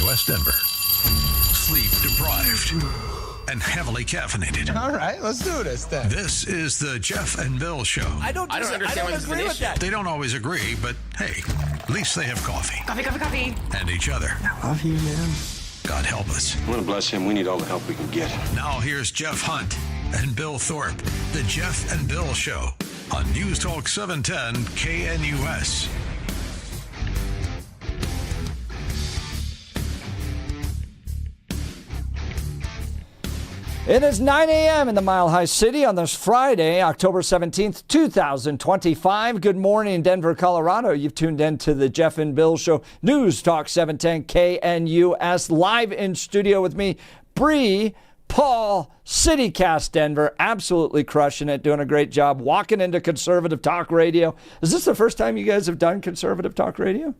West Denver. Sleep deprived and heavily caffeinated. All right, let's do this then. This is the Jeff and Bill Show. I don't understand what's agree with that. They don't always agree, but hey, at least they have coffee. Coffee. And each other. I love you, man. God help us. I want to bless him. We need all the help we can get. Now here's Jeff Hunt and Bill Thorpe. The Jeff and Bill Show on News Talk 710 KNUS. It is 9 a.m. in the Mile High City on this Friday, October 17th, 2025. Good morning, Denver, Colorado. You've tuned in to the Jeff and Bill Show, News Talk 710 KNUS, live in studio with me, Bree, Paul, CityCast Denver, absolutely crushing it, doing a great job, walking into conservative talk radio. Is this the first time you guys have done conservative talk radio?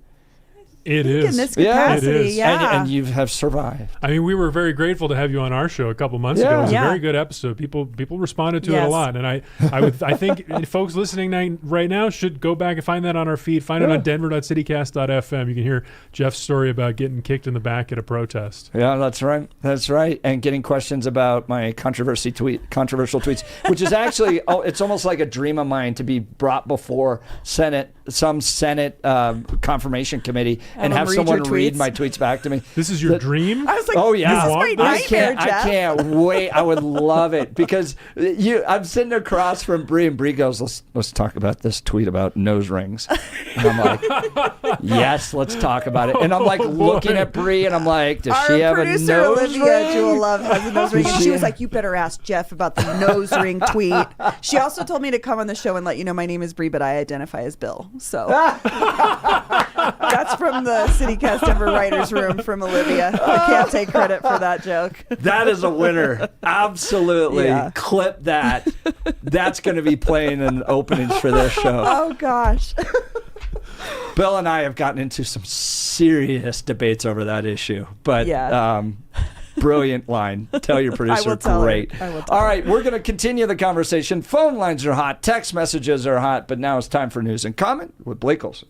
It is. In this capacity, yeah. And you have survived. I mean, we were very grateful to have you on our show a couple months ago. It was a very good episode. People responded to it a lot, and I think folks listening right now should go back and find that on our feed. Find it on denver.citycast.fm. You can hear Jeff's story about getting kicked in the back at a protest. Yeah, that's right. That's right. And getting questions about my controversial tweets, which is actually it's almost like a dream of mine to be brought before some Senate confirmation committee and have someone read my tweets back to me. This is your dream? I was like, oh yeah, this is my nightmare, Jeff. I can't wait. I would love it because I'm sitting across from Bree, and Bree goes, let's talk about this tweet about nose rings. And I'm like, yes, let's talk about it. And I'm like looking at Bree, and I'm like, does she have a nose ring? Our producer, Olivia Jewel Love, has a nose ring. And she was like, you better ask Jeff about the nose ring tweet. She also told me to come on the show and let you know my name is Bree, but I identify as Bill. So that's from the CityCast Denver writers room from Olivia. I can't take credit for that joke. That is a winner. Absolutely. Yeah. Clip that. That's going to be playing in openings for this show. Oh, gosh. Bill and I have gotten into some serious debates over that issue. But brilliant line. Tell your producer. Great. All right, we're going to continue the conversation. Phone lines are hot. Text messages are hot. But now it's time for news and comment with Blake Olson.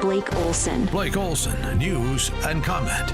Blake Olson. Blake Olson, news and comment.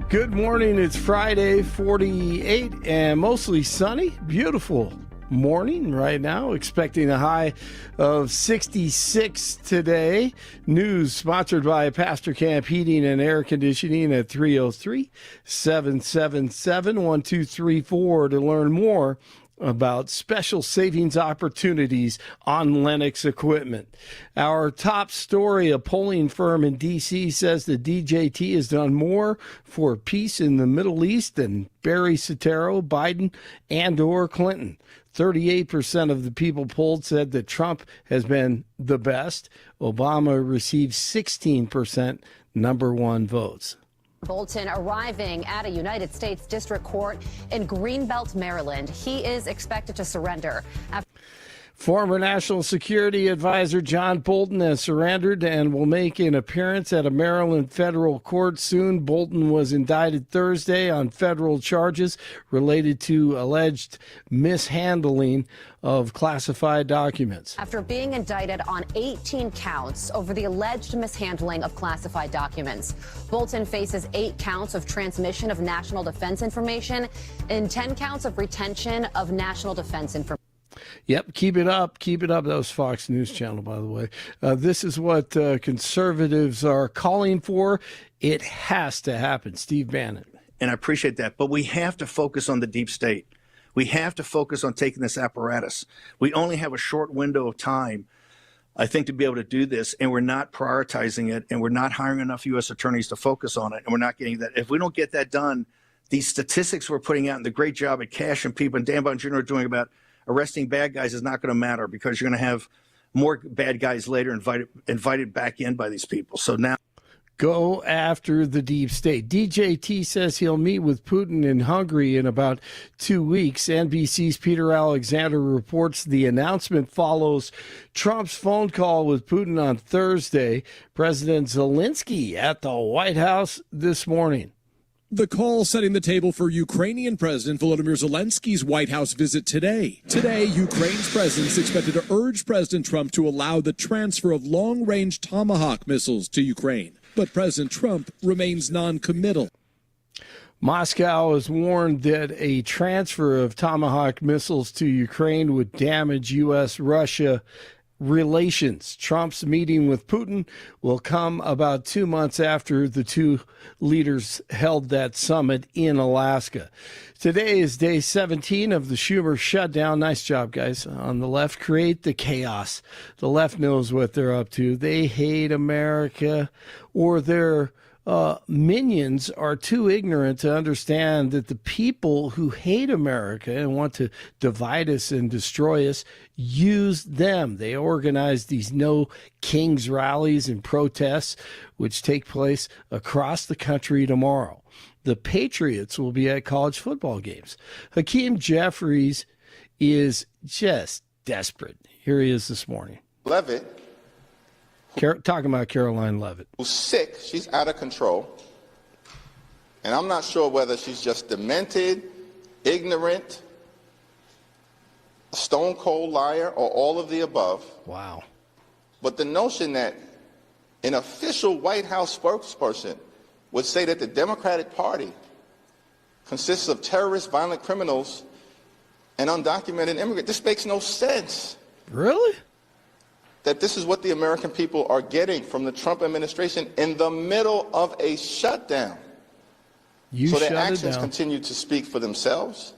Good morning. It's Friday, 48 and mostly sunny. Beautiful morning right now. Expecting a high of 66 today. News sponsored by Pastor Camp Heating and Air Conditioning at 303-777-1234 to learn more about special savings opportunities on Lennox equipment. Our top story, a polling firm in D.C. says the DJT has done more for peace in the Middle East than Barry Soetoro, Biden, and or Clinton. 38% of the people polled said that Trump has been the best. Obama received 16% number one votes. Bolton arriving at a United States District Court in Greenbelt, Maryland. He is expected to surrender. Former National Security Advisor John Bolton has surrendered and will make an appearance at a Maryland federal court soon. Bolton was indicted Thursday on federal charges related to alleged mishandling of classified documents. After being indicted on 18 counts over the alleged mishandling of classified documents, Bolton faces 8 counts of transmission of national defense information and 10 counts of retention of national defense information. Yep, keep it up. Keep it up. That was Fox News Channel, by the way. This is what conservatives are calling for. It has to happen. Steve Bannon. And I appreciate that. But we have to focus on the deep state. We have to focus on taking this apparatus. We only have a short window of time, I think, to be able to do this, and we're not prioritizing it, and we're not hiring enough U.S. attorneys to focus on it, and we're not getting that. If we don't get that done, these statistics we're putting out and the great job at Cash and people and Dan Bond Jr. are doing about arresting bad guys is not going to matter because you're going to have more bad guys later invited back in by these people. So now go after the deep state. DJT says he'll meet with Putin in Hungary in about 2 weeks. NBC's Peter Alexander reports the announcement follows Trump's phone call with Putin on Thursday. President Zelensky at the White House this morning. The call setting the table for Ukrainian President Volodymyr Zelensky's White House visit today. Today, Ukraine's president is expected to urge President Trump to allow the transfer of long-range Tomahawk missiles to Ukraine. But President Trump remains non-committal. Moscow has warned that a transfer of Tomahawk missiles to Ukraine would damage U.S.-Russia relations. Trump's meeting with Putin will come about 2 months after the two leaders held that summit in Alaska. Today is day 17 of the Schumer shutdown. Nice job, guys. On the left, create the chaos. The left knows what they're up to. They hate America, or their minions are too ignorant to understand that the people who hate America and want to divide us and destroy us use them. They organize these No Kings rallies and protests, which take place across the country tomorrow. The Patriots will be at college football games. Hakeem Jeffries is just desperate. Here he is this morning. Levitt. Talking about Caroline Levitt. Who's sick, she's out of control. And I'm not sure whether she's just demented, ignorant, a stone cold liar, or all of the above. Wow. But the notion that an official White House spokesperson would say that the Democratic Party consists of terrorists, violent criminals, and undocumented immigrants, this makes no sense. Really? That this is what the American people are getting from the Trump administration in the middle of a shutdown. So their actions continue to speak for themselves,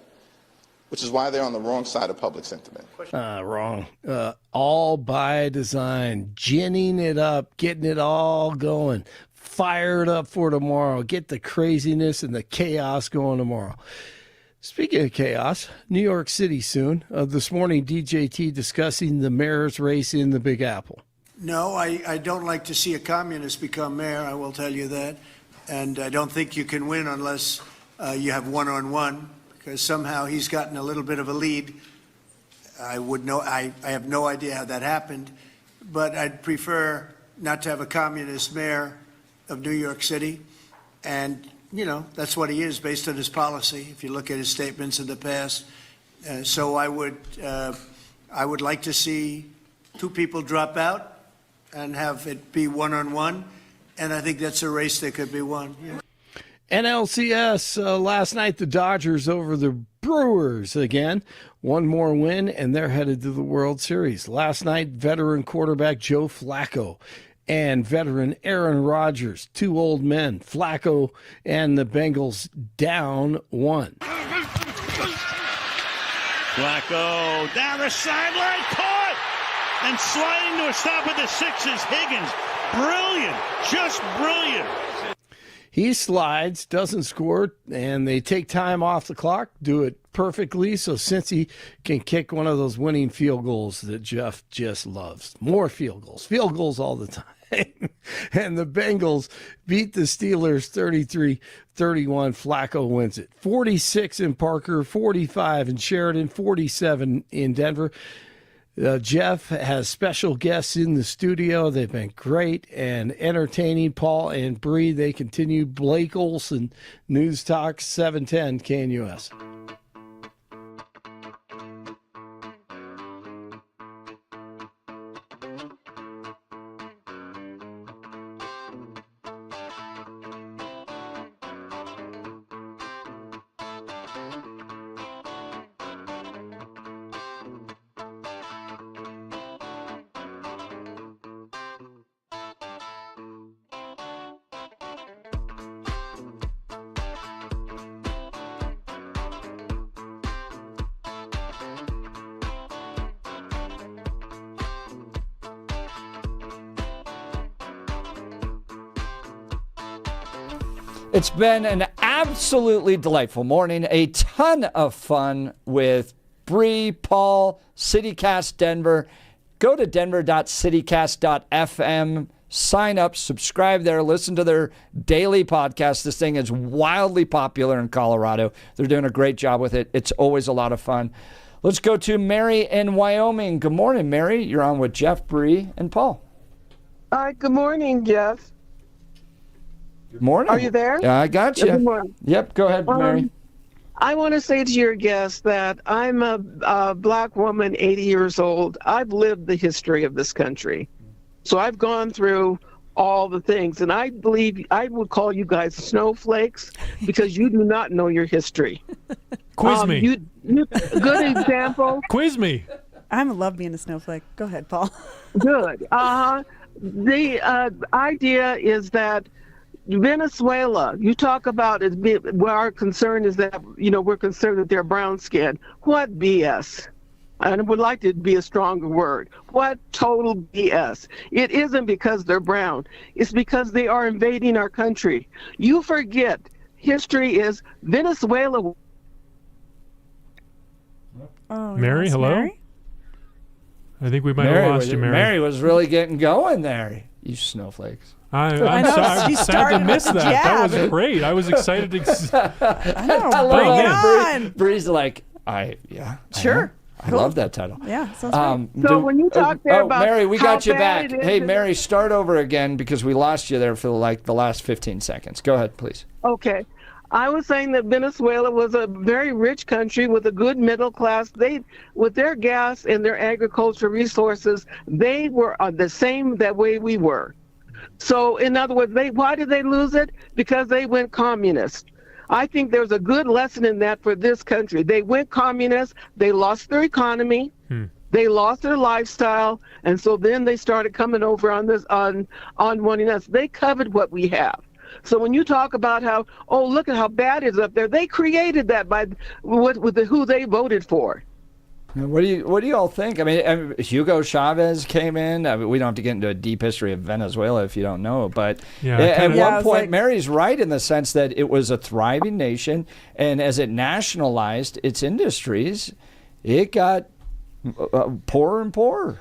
which is why they're on the wrong side of public sentiment. Wrong. All by design, ginning it up, getting it all going, fired up for tomorrow, get the craziness and the chaos going tomorrow. Speaking of chaos, New York City soon. This morning, DJT discussing the mayor's race in the Big Apple. No, I don't like to see a communist become mayor, I will tell you that. And I don't think you can win unless you have one-on-one, because somehow he's gotten a little bit of a lead. I have no idea how that happened, but I'd prefer not to have a communist mayor of New York City. And you know, that's what he is based on his policy, if you look at his statements in the past. So I would like to see two people drop out and have it be one-on-one. And I think that's a race that could be won. Yeah. NLCS, last night the Dodgers over the Brewers again. One more win, and they're headed to the World Series. Last night, veteran quarterback Joe Flacco and veteran Aaron Rodgers, two old men, Flacco and the Bengals down 1. Flacco down the sideline, caught, and sliding to a stop at the 6 is Higgins. Brilliant, just brilliant. He slides, doesn't score, and they take time off the clock, do it perfectly, so Cincy can kick one of those winning field goals that Jeff just loves. More field goals all the time. And the Bengals beat the Steelers 33-31. Flacco wins it. 46 in Parker, 45 in Sheridan, 47 in Denver. Jeff has special guests in the studio. They've been great and entertaining. Paul and Bree, they continue. Blake Olson, News Talk 710 KNUS. It's been an absolutely delightful morning. A ton of fun with Bree, Paul, CityCast Denver. Go to denver.citycast.fm. Sign up, subscribe there, listen to their daily podcast. This thing is wildly popular in Colorado. They're doing a great job with it. It's always a lot of fun. Let's go to Mary in Wyoming. Good morning, Mary. You're on with Jeff, Bree, and Paul. Good morning, Jeff. Morning. Are you there? Yeah, I got you. Good morning. Yep, go ahead, Mary. I want to say to your guest that I'm a black woman, 80 years old. I've lived the history of this country. So I've gone through all the things, and I believe I would call you guys snowflakes because you do not know your history. Quiz me. Good example. Quiz me. I love being a snowflake. Go ahead, Paul. Good. The idea is that Venezuela, you talk about it, where our concern is that, we're concerned that they're brown skinned. What BS? And I would like to be a stronger word. What total BS? It isn't because they're brown. It's because they are invading our country. You forget, history is Venezuela. Oh, Mary, hello? Mary? I think we might have lost you, Mary. Mary was really getting going there, you snowflakes. I'm sad to miss that. That was great. I was excited to. I know. Bring it on. Bree's like, Sure. I love that title. Yeah, sounds great. So when you talk there about Mary, we got you back. Hey, is, Mary, start over again because we lost you there for like the last 15 seconds. Go ahead, please. Okay. I was saying that Venezuela was a very rich country with a good middle class. With their gas and their agricultural resources, they were the same that way we were. So, in other words, why did they lose it? Because they went communist. I think there's a good lesson in that for this country. They went communist. They lost their economy. They lost their lifestyle, and so then they started coming over on wanting us. They coveted what we have. So when you talk about how, look at how bad it is up there, they created that by with who they voted for. What do you all think? I mean, Hugo Chavez came in. I mean, we don't have to get into a deep history of Venezuela if you don't know, but at one point, Mary's right in the sense that it was a thriving nation, and as it nationalized its industries, it got poorer and poorer.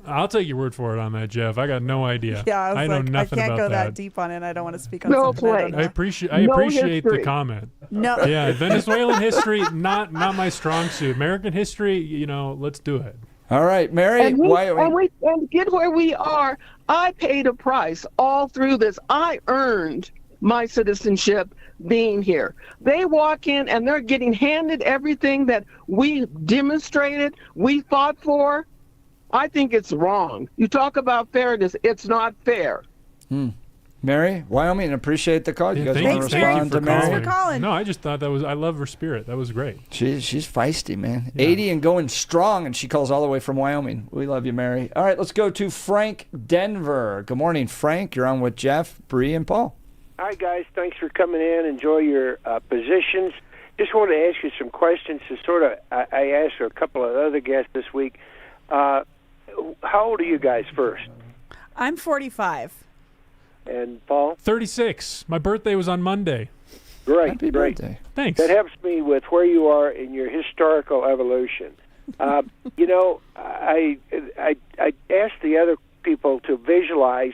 I'll take your word for it on that, Jeff. I got no idea. Yeah, I know nothing about that. I can't go that deep on it. I don't want to speak on something I don't know. I appreciate the comment. No. Yeah, Venezuelan history, not my strong suit. American history, let's do it. All right, Mary. And get where we are. I paid a price all through this. I earned my citizenship being here. They walk in and they're getting handed everything that we demonstrated, we fought for. I think it's wrong. You talk about fairness. It's not fair. Mary, Wyoming, appreciate the call. You guys want to respond to Mary? Thanks for calling. No, I just thought I love her spirit. That was great. She's feisty, man. Yeah. 80 and going strong, and she calls all the way from Wyoming. We love you, Mary. All right, let's go to Frank, Denver. Good morning, Frank. You're on with Jeff, Bree, and Paul. Hi, guys. Thanks for coming in. Enjoy your positions. Just wanted to ask you some questions to I asked a couple of other guests this week. How old are you guys first? I'm 45. And Paul? 36. My birthday was on Monday. Great. Happy birthday. Thanks. That helps me with where you are in your historical evolution. I asked the other people to visualize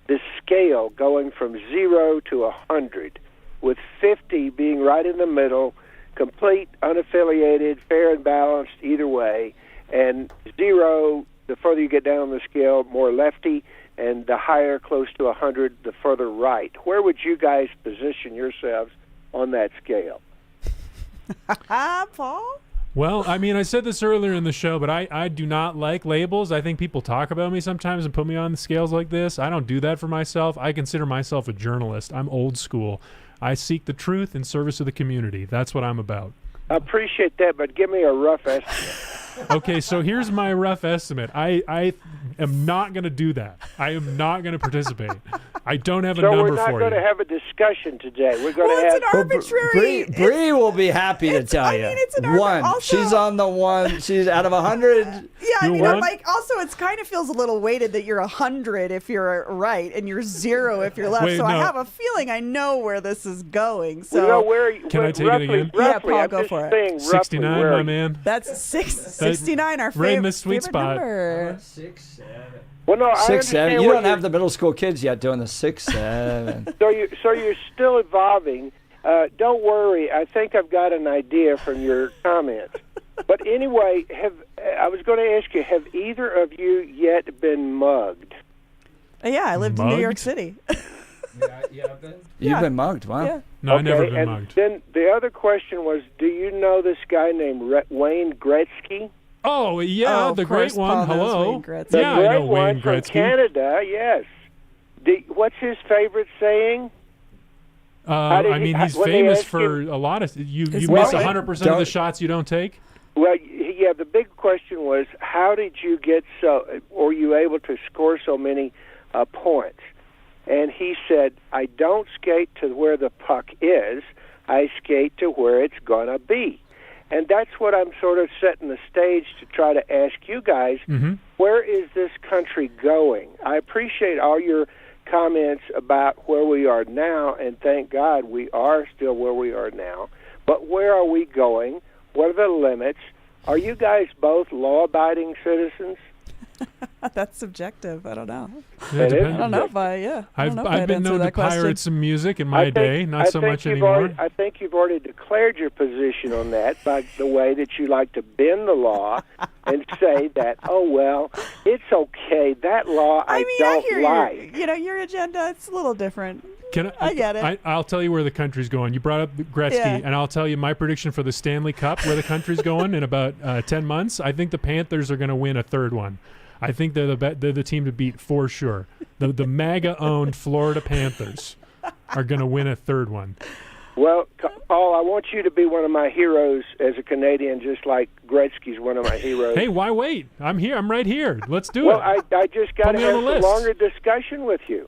the scale going from 0 to 100, with 50 being right in the middle, complete, unaffiliated, fair and balanced either way, and 0, the further you get down the scale, more lefty, and the higher, close to 100, the further right. Where would you guys position yourselves on that scale? Paul? Well, I mean, I said this earlier in the show, but I do not like labels. I think people talk about me sometimes and put me on the scales like this. I don't do that for myself. I consider myself a journalist. I'm old school. I seek the truth in service of the community. That's what I'm about. I appreciate that, but give me a rough estimate. Okay, so here's my rough estimate. I am not going to do that. I am not going to participate. I don't have a number for you. So we're not going to have a discussion today. We're going to have... it's an arbitrary... Bree will be happy to tell you. It's an one. Also, she's on the one. She's out of 100. Yeah, I mean, also, it kind of feels a little weighted that you're 100 if you're right and you're 0 if you're left. I have a feeling I know where this is going. So Can I take it again? Yeah, Paul, go for it. 69, my man. That's 69, our favorite. Right in the sweet spot. Number. 6, 7. Well, no, 6, 7. You don't have the middle school kids yet doing the 6, 7. So you're still evolving. Don't worry. I think I've got an idea from your comments. But anyway, I was going to ask you, have either of you yet been mugged? Yeah, I lived in New York City. You've been mugged. Wow. Yeah. No, I've never been and mugged. Then the other question was, do you know this guy named Wayne Gretzky? Oh, yeah, the great one. Hello. The Yeah, I great know one Wayne from Gretzky. Canada, yes. What's his favorite saying? I mean, he's when they famous ask for a lot of. You miss 100% of the shots you don't take. Well, yeah, the big question was, how did you get or you able to score so many points? And he said, I don't skate to where the puck is, I skate to where it's going to be. And that's what I'm sort of setting the stage to try to ask you guys, where is this country going? I appreciate all your comments about where we are now, and thank God we are still where we are now. But where are we going? What are the limits? Are you guys both law-abiding citizens? That's subjective. I don't know. Yeah, I don't know if I've been known to pirate some music in my day, not so much anymore. anymore. I think you've already declared your position on that by the way that you like to bend the law and say that, oh, well, it's okay. That law I don't hear like. Your agenda, it's a little different. I get it. I'll tell you where the country's going. You brought up Gretzky, and I'll tell you my prediction for the Stanley Cup, where the country's going in about 10 months. I think the Panthers are going to win a third one. I think they're the team to beat for sure. The MAGA-owned Florida Panthers are going to win a third one. Well, Paul, I want you to be one of my heroes as a Canadian, just like Gretzky's one of my heroes. Hey, why wait? I'm here. I'm right here. Let's do it. Well, I just got to have a longer discussion with you.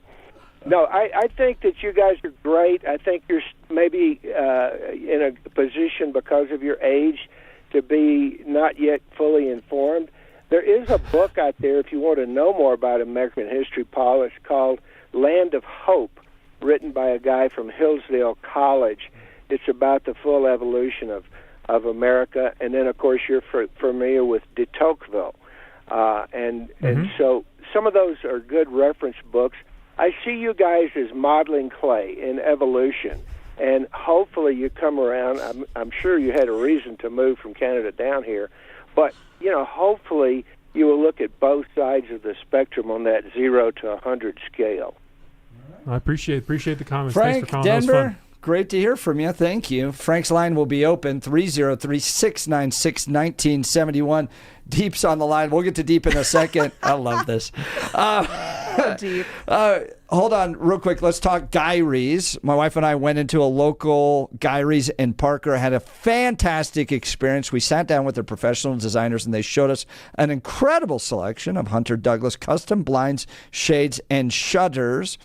No, I think that you guys are great. I think you're maybe in a position because of your age to be not yet fully informed. There is a book out there, if you want to know more about American history, Paul. It's called Land of Hope, written by a guy from Hillsdale College. It's about the full evolution of America. And then, of course, you're familiar with de Tocqueville. And so some of those are good reference books. I see you guys as modeling clay in evolution. And hopefully you come around. I'm sure you had a reason to move from Canada down here. But, hopefully you will look at both sides of the spectrum on that 0 to 100 scale. I appreciate the comments. Frank, thanks for calling. Denver, That was fun. great to hear from you. Thank you. Frank's line will be open, 303-696-1971. Deep's on the line. We'll get to Deep in a second. I love this. Deep. Hold on real quick. Let's talk Guyries. My wife and I went into a local Guyries in Parker, had a fantastic experience. We sat down with their professional designers, and they showed us an incredible selection of Hunter Douglas custom blinds, shades, and shutters.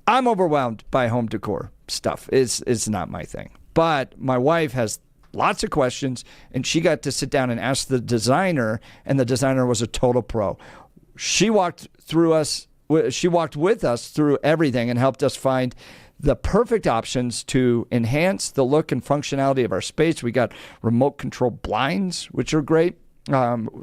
I'm overwhelmed by home decor stuff. It's not my thing. But my wife has lots of questions, and she got to sit down and ask the designer, and the designer was a total pro. She walked with us through everything and helped us find the perfect options to enhance the look and functionality of our space. We got remote control blinds, which are great.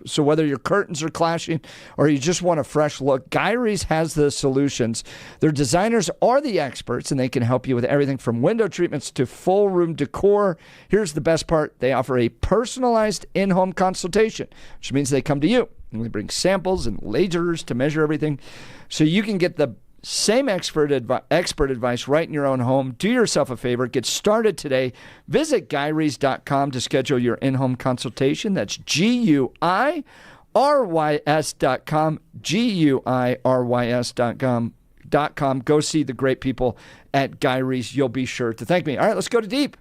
So whether your curtains are clashing or you just want a fresh look, Guyries has the solutions. Their designers are the experts, and they can help you with everything from window treatments to full room decor. Here's the best part. They offer a personalized in-home consultation, which means they come to you. And they bring samples and lasers to measure everything, so you can get the same expert advice right in your own home. Do yourself a favor. Get started today. Visit Guyries.com to schedule your in-home consultation. That's GUIRYS.com. GUIRYS.com. Go see the great people at Guyries. You'll be sure to thank me. All right, let's go to Deep.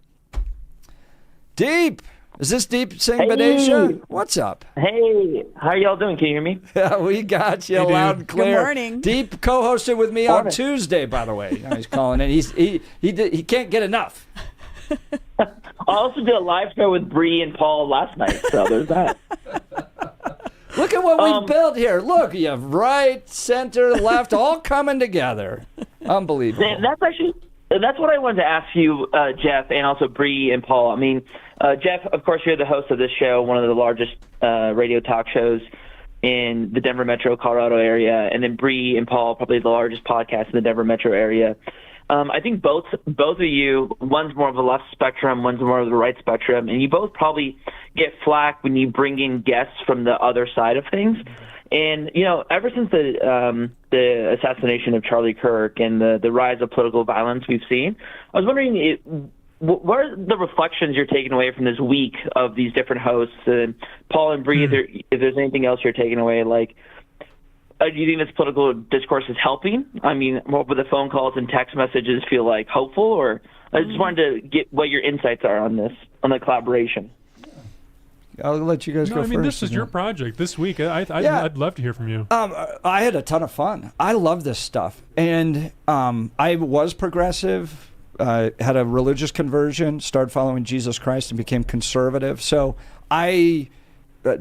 Deep. Is this Deep Singh Badesha? What's up? Hey, how y'all doing? Can you hear me? Yeah, we got you loud and clear. Good morning. Deep co-hosted with me on Tuesday, by the way. Now he's calling in. He can't get enough. I also did a live show with Bree and Paul last night, so there's that. Look at what we've built here. Look, you have right, center, left, all coming together. Unbelievable. That's what I wanted to ask you, Jeff, and also Bree and Paul. I mean, Jeff, of course, you're the host of this show, one of the largest radio talk shows in the Denver metro, Colorado area, and then Bree and Paul, probably the largest podcast in the Denver metro area. I think both of you, one's more of the left spectrum, one's more of the right spectrum, and you both probably get flack when you bring in guests from the other side of things. And, ever since the assassination of Charlie Kirk and the rise of political violence we've seen, I was wondering what are the reflections you're taking away from this week of these different hosts? And Paul and Bree, if there's anything else you're taking away, do you think this political discourse is helping? I mean, what would the phone calls and text messages feel like hopeful? Or I just wanted to get what your insights are on this, on the collaboration. I'll let you guys go first. This is your project this week. I'd love to hear from you. I had a ton of fun. I love this stuff. And I was progressive, had a religious conversion, started following Jesus Christ, and became conservative. So I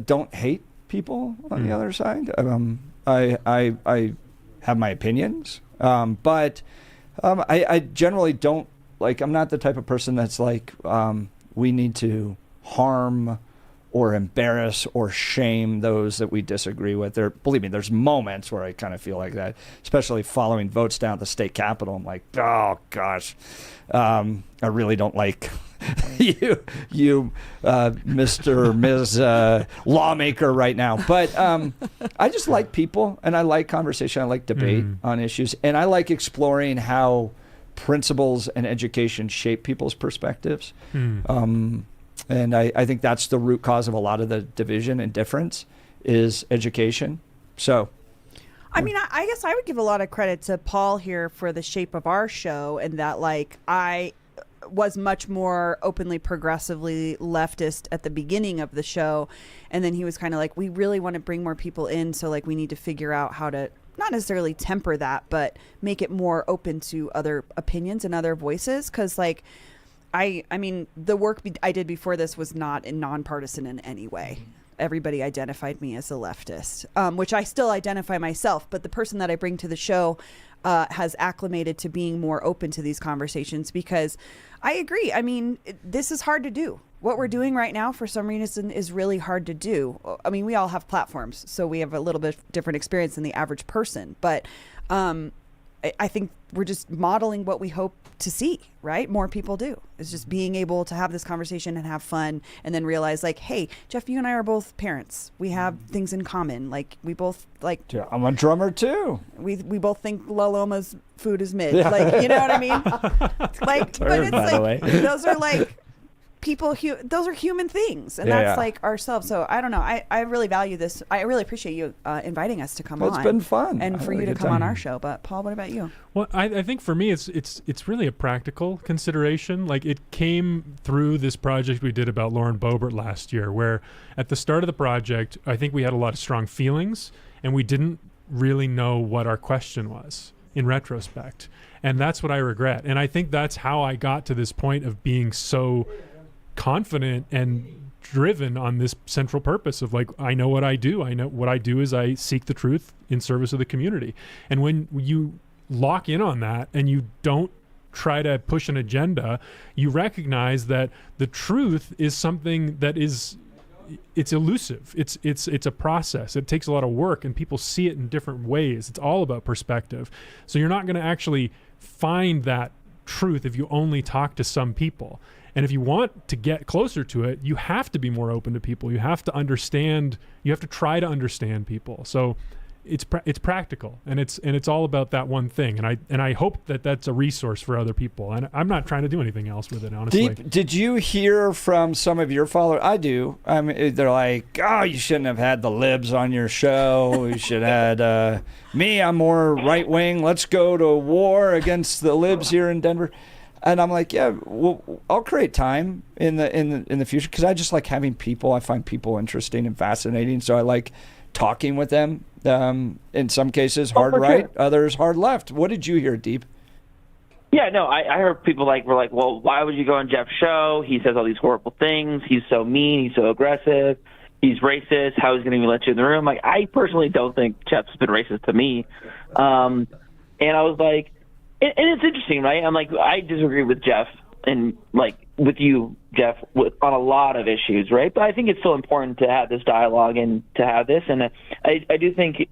don't hate people on the other side. I have my opinions, but I generally don't, I'm not the type of person that's we need to harm or embarrass or shame those that we disagree with. Believe me, there's moments where I kind of feel like that, especially following votes down at the state capitol. I'm like, oh gosh, I really don't like you, Mr. or Ms. Lawmaker right now. But I just like people, and I like conversation. I like debate on issues, and I like exploring how principles and education shape people's perspectives. And I think that's the root cause of a lot of the division and difference is education. So, I mean, I guess I would give a lot of credit to Paul here for the shape of our show, and that I was much more openly progressively leftist at the beginning of the show, and then he was kind of we really want to bring more people in, so we need to figure out how to not necessarily temper that, but make it more open to other opinions and other voices, because I mean, the work I did before this was not nonpartisan in any way. Everybody identified me as a leftist, which I still identify myself. But the person that I bring to the show has acclimated to being more open to these conversations, because I agree. I mean, this is hard to do. What we're doing right now, for some reason, is really hard to do. I mean, we all have platforms, so we have a little bit different experience than the average person. But I think we're just modeling what we hope to see, right? More people do. It's just being able to have this conversation and have fun, and then realize hey, Jeff, you and I are both parents. We have things in common. We both Yeah, I'm a drummer too. We both think La Loma's food is mid. Yeah. You know what I mean? But it's those are people, those are human things, and that's ourselves. So I don't know. I really value this. I really appreciate you inviting us to come on. It's been fun, and for you to come on our show. But Paul, what about you? Well, I think for me, it's really a practical consideration. It came through this project we did about Lauren Boebert last year, where at the start of the project, I think we had a lot of strong feelings, and we didn't really know what our question was in retrospect, and that's what I regret. And I think that's how I got to this point of being so confident and driven on this central purpose of I know what I do. I know what I do is I seek the truth in service of the community. And when you lock in on that and you don't try to push an agenda, you recognize that the truth is something that it's elusive. It's a process. It takes a lot of work, and people see it in different ways. It's all about perspective. So you're not going to actually find that truth if you only talk to some people. And if you want to get closer to it, you have to be more open to people. You have to understand. You have to try to understand people. So it's practical, and it's all about that one thing. And I hope that that's a resource for other people. And I'm not trying to do anything else with it, honestly. Did you hear from some of your followers? I do. I mean, they're like, "Oh, you shouldn't have had the libs on your show. You should have had me. I'm more right wing. Let's go to war against the libs here in Denver." And I'm like, yeah, well, I'll create time in the future, because I just like having people. I find people interesting and fascinating, so I like talking with them. In some cases, hard right, others hard left. What did you hear, Deep? Yeah, no, I heard people were like, well, why would you go on Jeff's show? He says all these horrible things. He's so mean. He's so aggressive. He's racist. How is he going to let you in the room? I personally don't think Jeff's been racist to me. And I was like, and it's interesting, right? I'm I disagree with Jeff and with you, Jeff, on a lot of issues, right? But I think it's still important to have this dialogue and to have this. And I do think,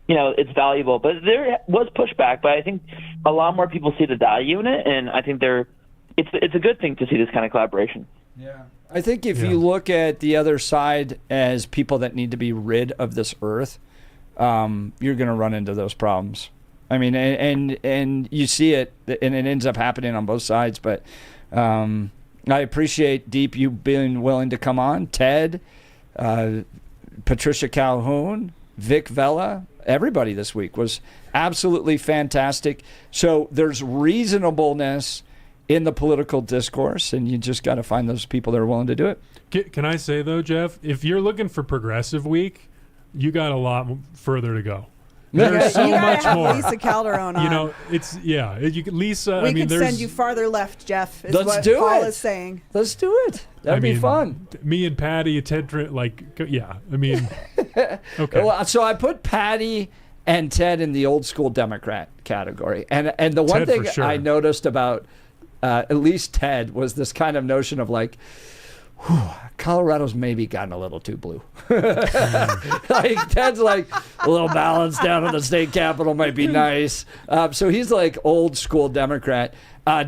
it's valuable. But there was pushback, but I think a lot more people see the value in it. And I think it's a good thing to see this kind of collaboration. Yeah. I think if you look at the other side as people that need to be rid of this earth, you're going to run into those problems. I mean, and you see it, and it ends up happening on both sides. But I appreciate, Deep, you being willing to come on. Ted, Patricia Calhoun, Vic Vela, everybody this week was absolutely fantastic. So there's reasonableness in the political discourse, and you just got to find those people that are willing to do it. Can I say, though, Jeff, if you're looking for Progressive Week, you got a lot further to go. There's so much more. Lisa Calderon on. You know, it's Lisa. We could send you farther left, Jeff. Is Let's what do Paul it. is saying. Let's do it. That'd be fun. Me and Patty, Ted, yeah. I mean, okay. Well, so I put Patty and Ted in the old school Democrat category, and the one Ted, thing for sure. I noticed about at least Ted was this kind of notion of like, Colorado's maybe gotten a little too blue. Like Ted's like, a little balance down in the state capitol might be nice. So he's like old school Democrat.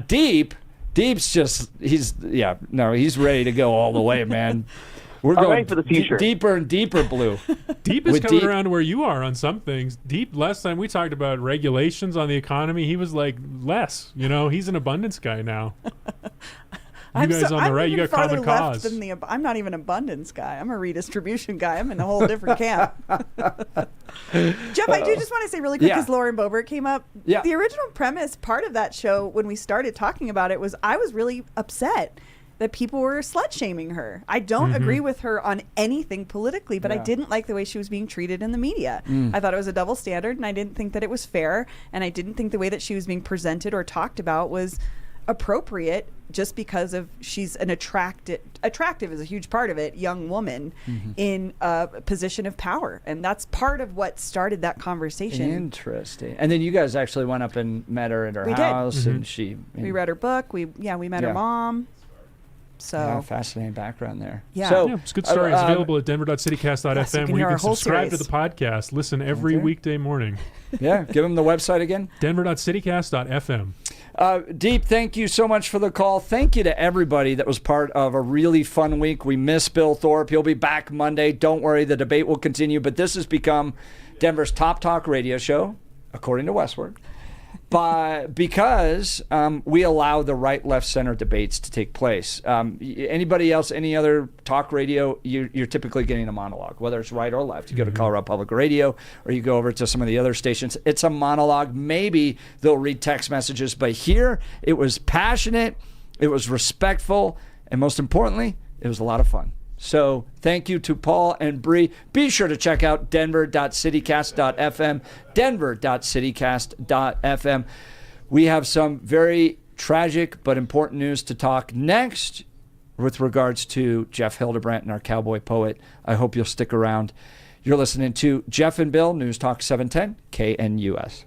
Deep's just he's ready to go all the way, man. We're going ready for the future. Deeper and deeper blue. Deep is coming around to where you are on some things. Deep, last time we talked about regulations on the economy, he was like, less. You know, he's an abundance guy now. You guys on the right, you got carbon cause. I'm not even an abundance guy. I'm a redistribution guy. I'm in a whole different camp. Jeff, I do just want to say really quick, because Lauren Boebert came up. Yeah. The original premise, part of that show, when we started talking about it, was I was really upset that people were slut-shaming her. I don't agree with her on anything politically, but I didn't like the way she was being treated in the media. I thought it was a double standard, and I didn't think that it was fair, and I didn't think the way that she was being presented or talked about was appropriate, just because of she's an attractive is a huge part of it, young woman in a position of power, and that's part of what started that conversation. Interesting. And then you guys actually went up and met her at her house, and we read her book. We met her mom. So fascinating background there. Yeah, so it's a good story. It's available at denver.citycast.fm, where you can subscribe to the podcast. Listen every weekday morning. Yeah, give them the website again. denver.citycast.fm. Deep, thank you so much for the call. Thank you to everybody that was part of a really fun week. We miss Bill Thorpe. He'll be back Monday. Don't worry, the debate will continue. But this has become Denver's top talk radio show, according to Westward, because we allow the right, left, center debates to take place. Anybody else, any other talk radio, you're typically getting a monologue, whether it's right or left. You go to Colorado Public Radio, or you go over to some of the other stations. It's a monologue. Maybe they'll read text messages, but here it was passionate, it was respectful, and most importantly, it was a lot of fun. So thank you to Paul and Bree. Be sure to check out denver.citycast.fm, denver.citycast.fm. We have some very tragic but important news to talk next with regards to Jeff Hildebrandt and our Cowboy Poet. I hope you'll stick around. You're listening to Jeff and Bill, News Talk 710, KNUS.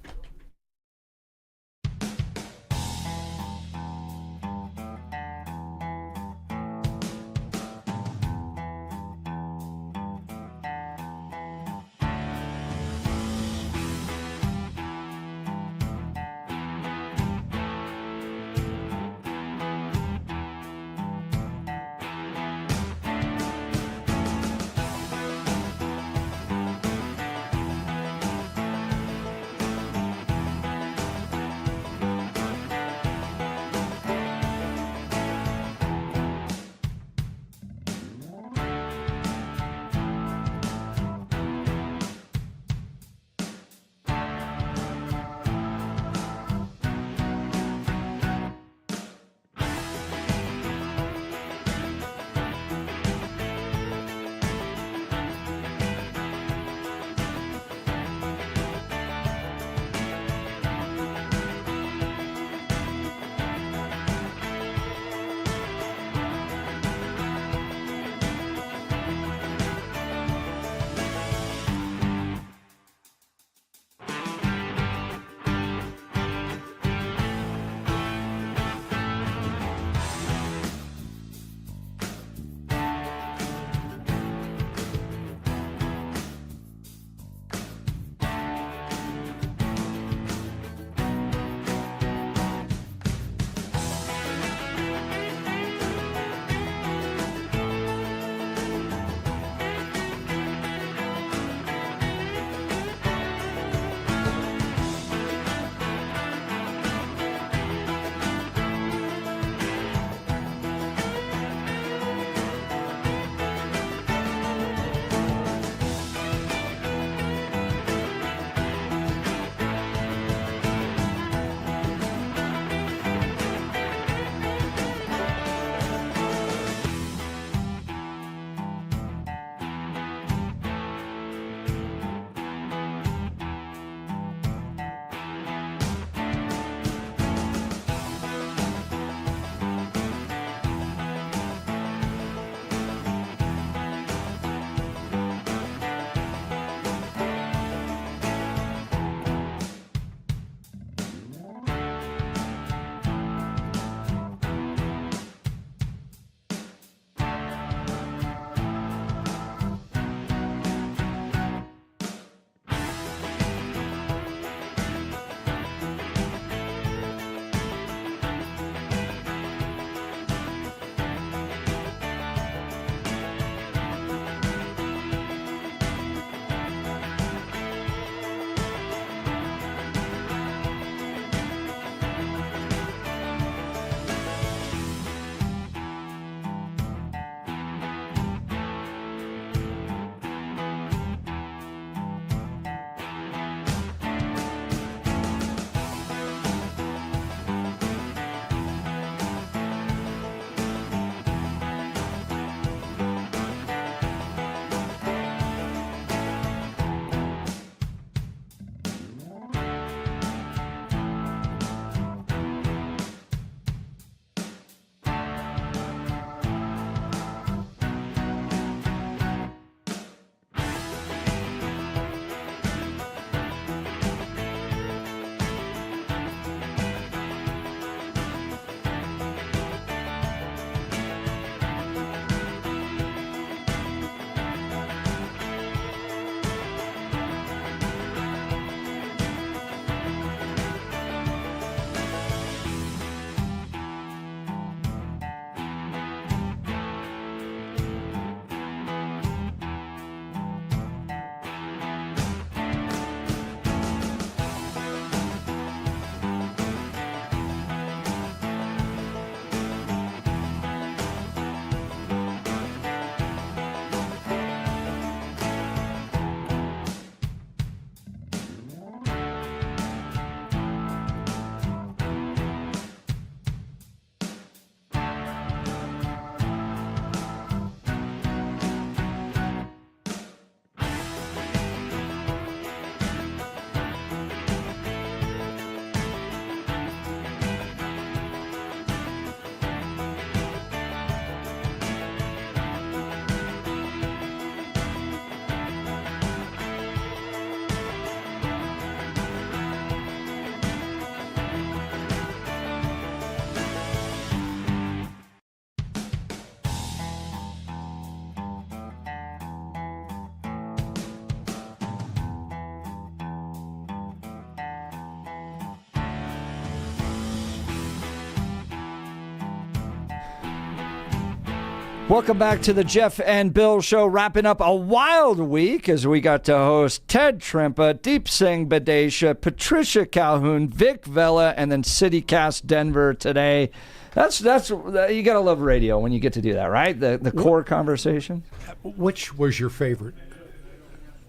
Welcome back to the Jeff and Bill Show, wrapping up a wild week as we got to host Ted Trimpa, Deep Singh Badesha, Patricia Calhoun, Vic Vela, and then CityCast Denver today. That's you got to love radio when you get to do that, right? The core conversation. Which was your favorite?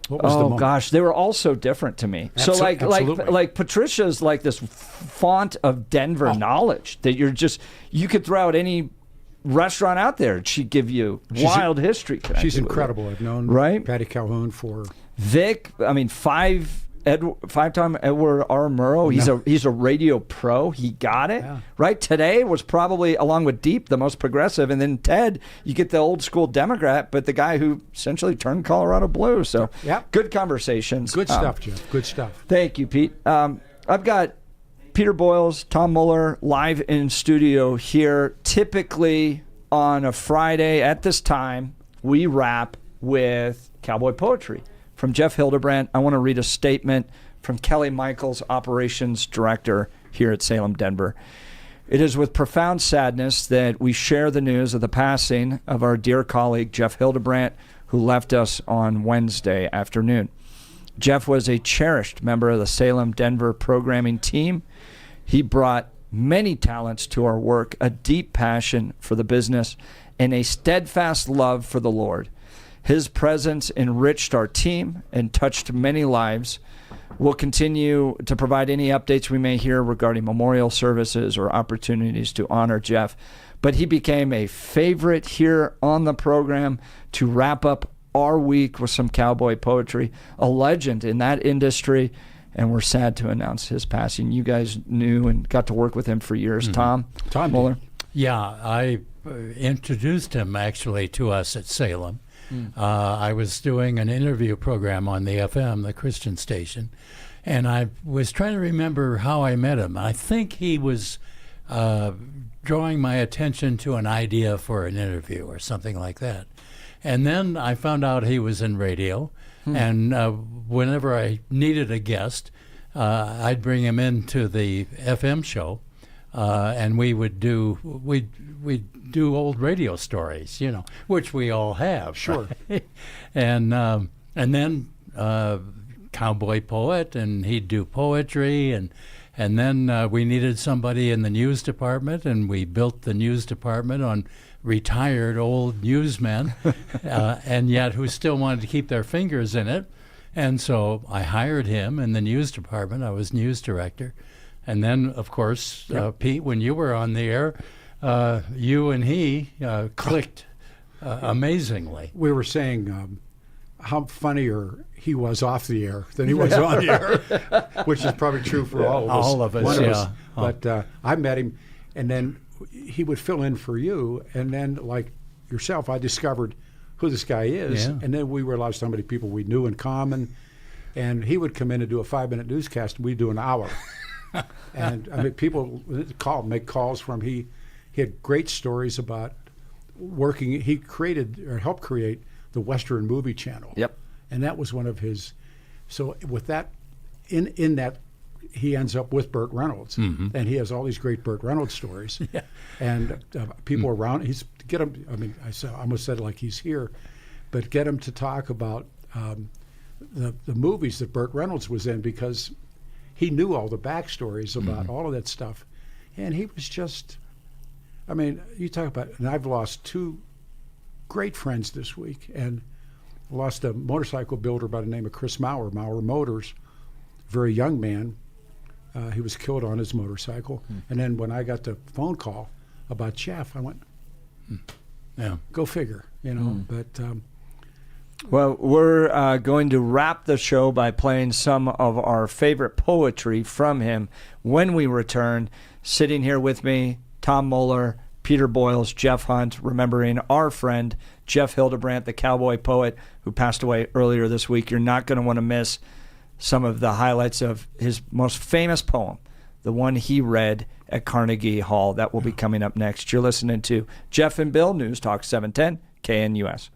What was the moment? Gosh, they were all so different to me. So like Patricia's like this font of Denver knowledge that you could throw out any restaurant out there. She'd give you wild history. She's incredible. I've known Patty Calhoun for Vic. I mean, five-time Edward R. Murrow. He's a radio pro. He got it right. Today was probably, along with Deep, the most progressive, and then Ted, you get the old school Democrat, but the guy who essentially turned Colorado blue. So good conversations. Good stuff, Jeff. Good stuff. Thank you, Pete. I've got Peter Boyles, Tom Moller, live in studio here. Typically on a Friday at this time, we wrap with Cowboy Poetry from Jeff Hildebrandt. I want to read a statement from Kelly Michaels, Operations Director here at Salem, Denver. It is with profound sadness that we share the news of the passing of our dear colleague, Jeff Hildebrandt, who left us on Wednesday afternoon. Jeff was a cherished member of the Salem-Denver programming team. He brought many talents to our work, a deep passion for the business, and a steadfast love for the Lord. His presence enriched our team and touched many lives. We'll continue to provide any updates we may hear regarding memorial services or opportunities to honor Jeff. But he became a favorite here on the program to wrap up our week with some cowboy poetry, a legend in that industry, and we're sad to announce his passing. You guys knew and got to work with him for years. Tom Moller? Yeah, I introduced him actually to us at Salem. I was doing an interview program on the FM, the Christian station, and I was trying to remember how I met him. I think he was drawing my attention to an idea for an interview or something like that. And then I found out he was in radio, and whenever I needed a guest, I'd bring him into the FM show, and we'd do old radio stories, which we all have. Sure. Right? And then Cowboy Poet, and he'd do poetry, and then we needed somebody in the news department, and we built the news department on retired old newsmen, and yet who still wanted to keep their fingers in it. And so I hired him in the news department. I was news director. And then, of course, Pete, when you were on the air, you and he clicked amazingly. We were saying how funnier he was off the air than he was on the air, which is probably true for all of us. All of us, One of us. But I met him, and then he would fill in for you, and then, like yourself, I discovered who this guy is, and then we realized how many people we knew in common, and he would come in and do a 5-minute newscast, and we'd do an hour. And I mean, people make calls from he had great stories about working. He created or helped create the Western Movie Channel. Yep. And that was one of his. So with that, in that, he ends up with Burt Reynolds, and he has all these great Burt Reynolds stories. And people around, get him. I mean, I almost said like he's here, but get him to talk about the movies that Burt Reynolds was in, because he knew all the backstories about all of that stuff, and he was just. I mean, you talk about, and I've lost 2 great friends this week, and lost a motorcycle builder by the name of Chris Maurer Motors, very young man. He was killed on his motorcycle. And then when I got the phone call about Jeff, I went, go figure, But well, we're going to wrap the show by playing some of our favorite poetry from him when we return. Sitting here with me, Tom Moller, Peter Boyles, Jeff Hunt, remembering our friend Jeff Hildebrandt, the cowboy poet who passed away earlier this week. You're not going to want to miss some of the highlights of his most famous poem, the one he read at Carnegie Hall. That will be coming up next. You're listening to Jeff and Bill, News Talk 710 KNUS.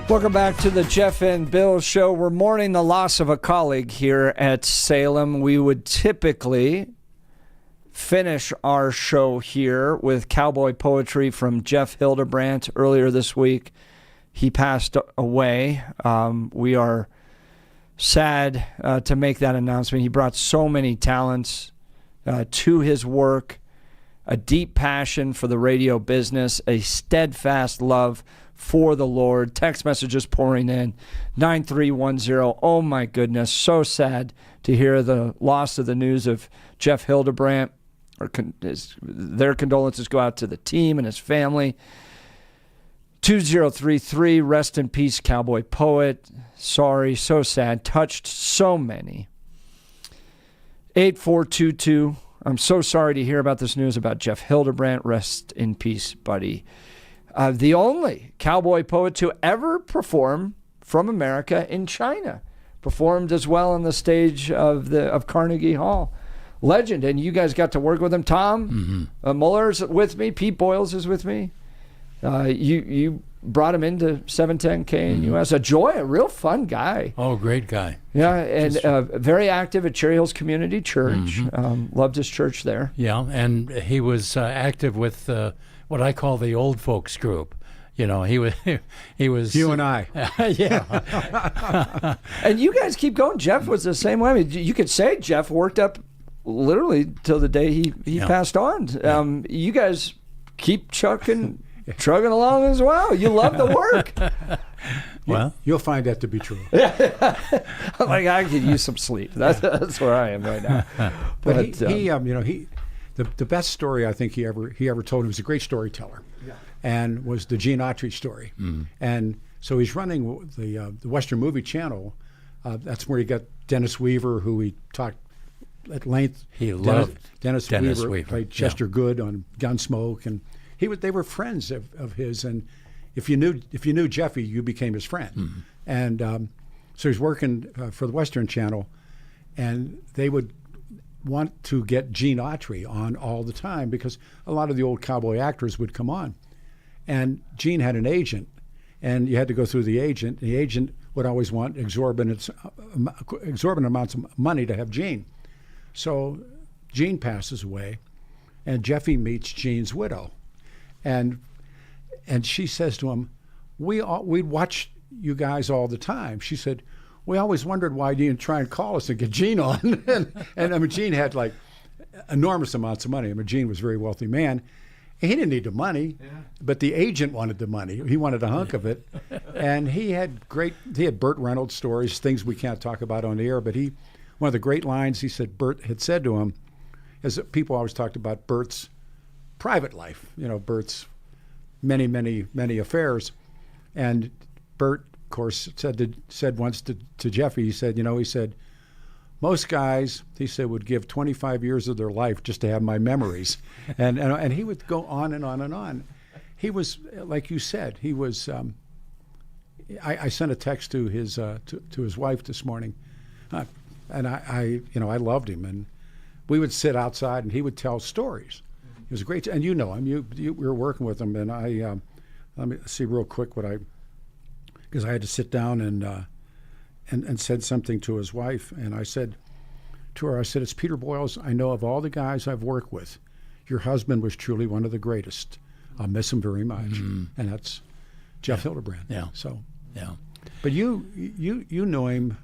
Welcome back to the Jeff and Bill Show. We're mourning the loss of a colleague here at Salem. We would typically finish our show here with cowboy poetry from Jeff Hildebrandt. Earlier this week, he passed away. We are sad to make that announcement. He brought so many talents to his work, a deep passion for the radio business, a steadfast love for the Lord. Text messages pouring in, 9310. Oh my goodness, so sad to hear the loss of the news of Jeff Hildebrandt. Their condolences go out to the team and his family. 2033, rest in peace, Cowboy Poet. Sorry, so sad, touched so many. 8422, I'm so sorry to hear about this news about Jeff Hildebrandt. Rest in peace, buddy. The only cowboy poet to ever perform from America in China. Performed as well on the stage of Carnegie Hall. Legend, and you guys got to work with him. Tom Muller's with me. Pete Boyles is with me. You brought him into 710 KNUS. A joy, a real fun guy. Oh, great guy. Yeah, and very active at Cherry Hills Community Church. Loved his church there. Yeah, and he was active with what I call the old folks group. You know, he was you and I. Yeah. And you guys keep going. Jeff was the same way. I mean, you could say Jeff worked up literally till the day he passed on. You guys keep trugging along as well. You love the work. Well, you'll find that to be true. Like, I could use some sleep. That's where I am right now. But the best story I think he ever told. He was a great storyteller, and was the Gene Autry story. And so he's running the Western Movie Channel. That's where he got Dennis Weaver, who he talked at length. He loved Dennis Weaver. Played Chester Good on Gunsmoke, and they were friends of his. And if you knew Jeffy, you became his friend. And so he's working for the Western Channel, and they would want to get Gene Autry on all the time because a lot of the old cowboy actors would come on. And Gene had an agent, and you had to go through the agent. The agent would always want exorbitant amounts of money to have Gene. So Gene passes away, and Jeffy meets Gene's widow. And she says to him, we'd watch you guys all the time. She said, we always wondered why you didn't try and call us and get Gene on. and I mean, Gene had like enormous amounts of money. I mean, Gene was a very wealthy man. He didn't need the money, but the agent wanted the money. He wanted a hunk of it. And he had Burt Reynolds stories, things we can't talk about on the air, but one of the great lines he said Burt had said to him, is that people always talked about Burt's private life, Burt's many, many, many affairs. And Burt, of course, said once to Jeffy, he said, most guys, he said, would give 25 years of their life just to have my memories. And he would go on and on and on. He was, like you said, he was, I sent a text to his wife this morning, and I loved him. And we would sit outside and he would tell stories. He was a great, and you know him, we were working with him, and let me see real quick because I had to sit down and said something to his wife, and I said to her, it's Peter Boyles. I know of all the guys I've worked with, your husband was truly one of the greatest. I'll miss him very much. And that's Jeff Hildebrandt. Yeah. So, yeah. But you know him.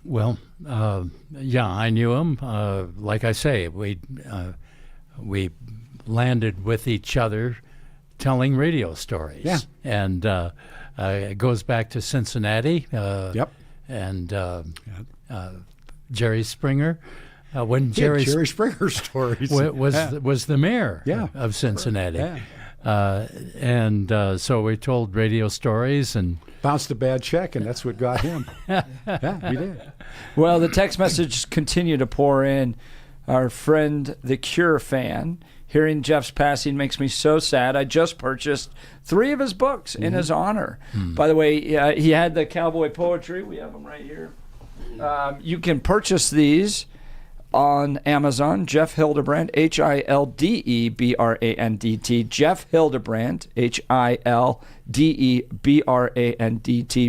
Well, I knew him. Like I say, we landed with each other telling radio stories. Yeah. And it goes back to Cincinnati. And Jerry Springer. When Jerry Springer stories was the mayor of Cincinnati. So we told radio stories and bounced a bad check, and that's what got him. Yeah, we did. Well, the text messages continue to pour in. Our friend, the Cure fan, hearing Jeff's passing makes me so sad. I just purchased 3 of his books in his honor. By the way, he had the cowboy poetry. We have them right here. You can purchase these on Amazon, Jeff Hildebrandt, Hildebrandt, Jeff Hildebrandt, Hildebrandt,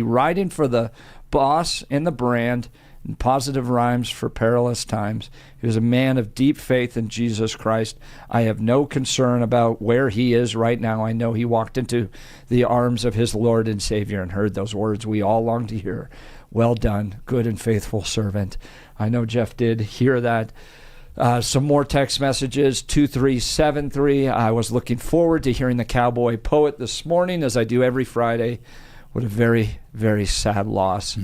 writing for the boss and the brand, and positive rhymes for perilous times. He was a man of deep faith in Jesus Christ. I have no concern about where he is right now. I know he walked into the arms of his Lord and Savior and heard those words we all long to hear. Well done, good and faithful servant. I know Jeff did hear that. Some more text messages, 2373. I was looking forward to hearing the Cowboy Poet this morning, as I do every Friday. What a very, very sad loss.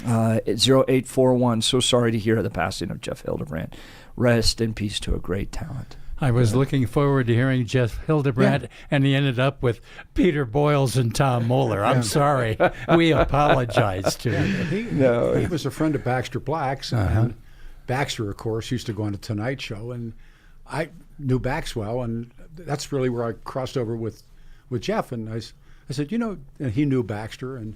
0841, so sorry to hear the passing of Jeff Hildebrandt. Rest in peace to a great talent. I was looking forward to hearing Jeff Hildebrandt, and he ended up with Peter Boyles and Tom Moller. I'm sorry. We apologize to him. He was a friend of Baxter Black's, and Baxter, of course, used to go on the Tonight Show, and I knew Bax well, and that's really where I crossed over with Jeff, and I said, and he knew Baxter, and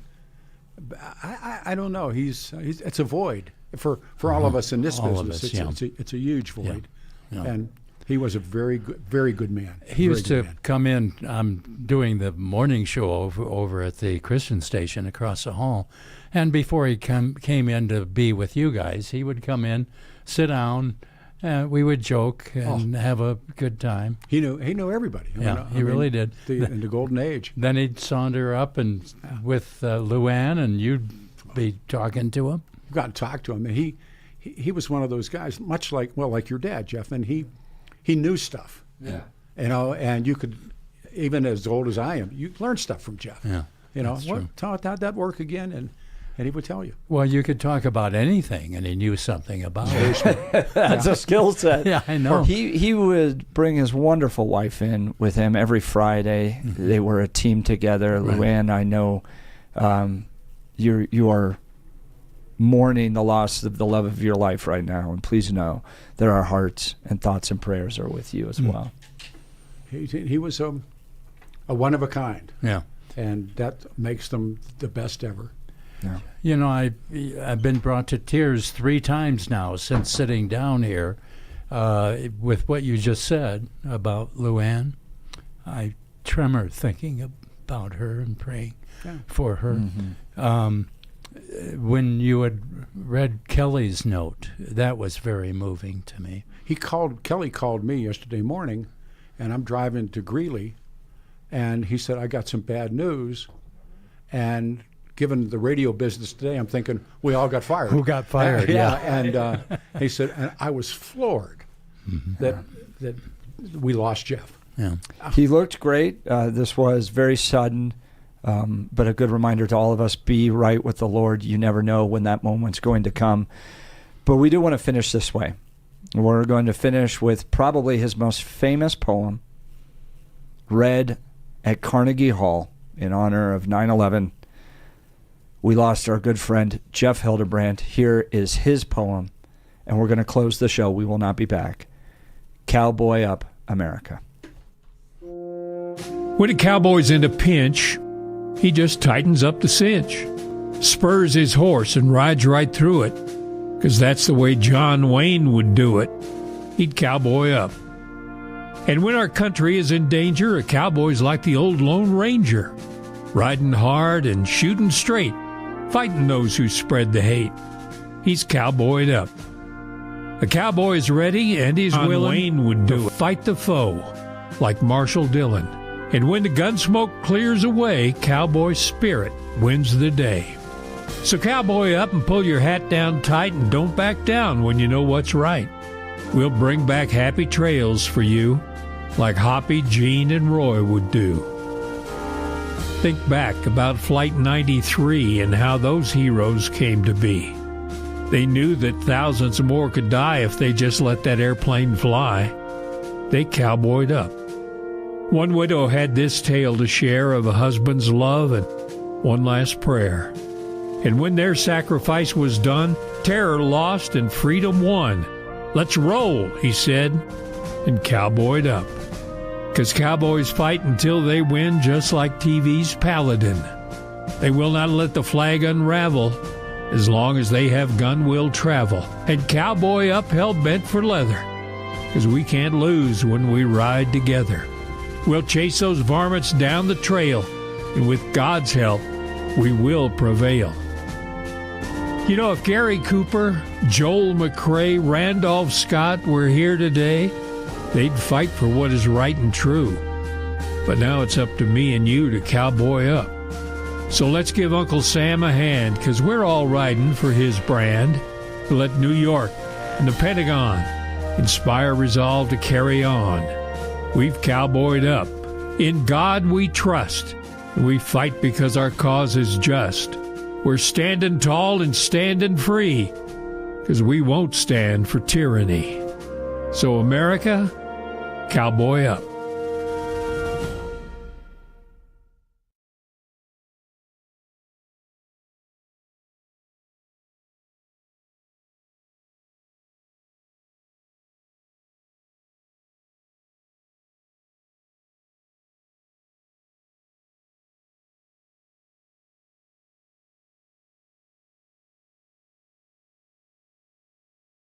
I don't know. It's a void for all of us in this business. It's a huge void, and he was a very good man. He used to come in. I'm doing the morning show over at the Christian station across the hall, and before he came in to be with you guys, he would come in, sit down. We would joke and have a good time. He knew everybody. He really did. In the golden age. Then he'd saunter up and with Luann, and you'd be talking to him. You got to talk to him. And he was one of those guys, much like your dad, Jeff. And he knew stuff. Yeah. And you could, even as old as I am, you learn stuff from Jeff. Yeah. How'd that work again? And he would tell you. Well, you could talk about anything, and he knew something about it. That's a skill set. Yeah, I know. He would bring his wonderful wife in with him every Friday. Mm-hmm. They were a team together. Right. Luann, I know you are mourning the loss of the love of your life right now, and please know that our hearts and thoughts and prayers are with you as well. He was a one of a kind. Yeah, and that makes them the best ever. Yeah. I've been brought to tears 3 times now since sitting down here with what you just said about Luann. I tremor thinking about her and praying for her. Mm-hmm. When you had read Kelly's note, that was very moving to me. Kelly called me yesterday morning, and I'm driving to Greeley, and he said, I got some bad news, and given the radio business today, I'm thinking we all got fired. Who got fired? And he said, and I was floored that we lost Jeff. Yeah, he looked great. This was very sudden, but a good reminder to all of us: be right with the Lord. You never know when that moment's going to come. But we do want to finish this way. We're going to finish with probably his most famous poem, read at Carnegie Hall in honor of 9/11. We lost our good friend, Jeff Hildebrandt. Here is his poem, and we're going to close the show. We will not be back. Cowboy Up, America. When a cowboy's in a pinch, he just tightens up the cinch, spurs his horse and rides right through it, 'cause that's the way John Wayne would do it. He'd cowboy up. And when our country is in danger, a cowboy's like the old Lone Ranger, riding hard and shooting straight, fighting those who spread the hate. He's cowboyed up. A cowboy is ready and he's willing Wayne would do it. Fight the foe like Marshall Dillon. And when the gunsmoke clears away, cowboy spirit wins the day. So cowboy up and pull your hat down tight and don't back down when you know what's right. We'll bring back happy trails for you like Hoppy, Gene, and Roy would do. Think back about Flight 93 and how those heroes came to be. They knew that thousands more could die if they just let that airplane fly. They cowboyed up. One widow had this tale to share of a husband's love and one last prayer. And when their sacrifice was done, terror lost and freedom won. Let's roll, he said, and cowboyed up. 'Cause cowboys fight until they win, just like TV's Paladin. They will not let the flag unravel. As long as they have gun, we'll travel. And cowboy up, hell-bent for leather. 'Cause we can't lose when we ride together. We'll chase those varmints down the trail. And with God's help, we will prevail. You know, if Gary Cooper, Joel McRae, Randolph Scott were here today, they'd fight for what is right and true. But now it's up to me and you to cowboy up. So let's give Uncle Sam a hand, 'cause we're all riding for his brand. Let New York and the Pentagon inspire resolve to carry on. We've cowboyed up. In God we trust. We fight because our cause is just. We're standing tall and standing free, 'cause we won't stand for tyranny. So America, cowboy up.